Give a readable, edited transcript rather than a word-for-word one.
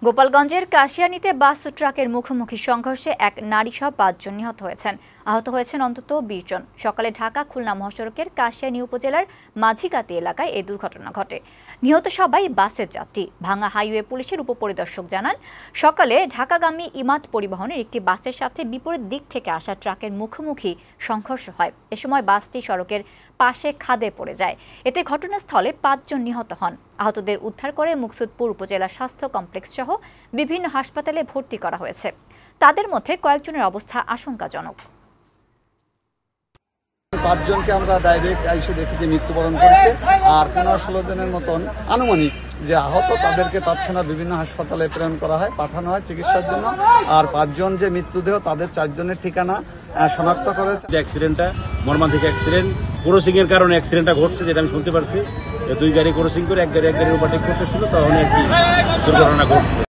গোপালগঞ্জের কাশিয়ানীতে বাস ও ট্রাকের মুখোমুখি সংঘর্ষে এক নারীসহ ৫ জন নিহত হয়েছেন। আহত হয়েছেন অন্তত ২০ জন। সকালে ঢাকা খুলনা মহাসড়কের কাশিয়ানী উপজেলার মাঝিগাতি এলাকায় এই দুর্ঘটনা ঘটে। নিহত সবাই বাসের যাত্রী। ভাঙা হাইওয়ে পুলিশের উপপরিদর্শক জানান, সকালে ঢাকাগামী ইমাদ পরিবহনের একটি বাসের সাথে বিপরীত দিক থেকে আসা ট্রাকের মুখোমুখি সংঘর্ষ হয়। এ সময় বাসটি সড়কের পাশে খাদে পড়ে যায়। এতে ঘটনাস্থলে ৫ জন নিহত হন। আহতদের উদ্ধার করে মুকসুদপুর উপজেলা স্বাস্থ্য কমপ্লেক্স সহ বিভিন্ন হাসপাতালে ভর্তি করা হয়েছে। তাদের মধ্যে কয়েকজনের অবস্থা আশঙ্কাজনক। ৫ জনকে আমরা ডাইরেক্ট এসে দেখেছি মৃত্যুবরণ করেছে, আর ১৫-১৬ জনের মতন আনুমানিক যে আহত, তাদেরকে তৎক্ষণাৎ বিভিন্ন হাসপাতালে প্রেরণ করা হয়, পাঠানো হয় চিকিৎসার জন্য। আর ৫ জন যে মৃত্যুদেহ, তাদের ৪ জনের ঠিকানা শনাক্ত করেছে। অ্যাক্সিডেন্টটা মর্মান্তিক অ্যাক্সিডেন্ট, ক্রসিং এর কারণে অ্যাক্সিডেন্টটা ঘটছে, যেটা আমি শুনতে পারছি। ২ গাড়ি ক্রসিং করে এক গাড়ির ওভারটেক করতেছিল, তখন একটি দুর্ঘটনা ঘটছে।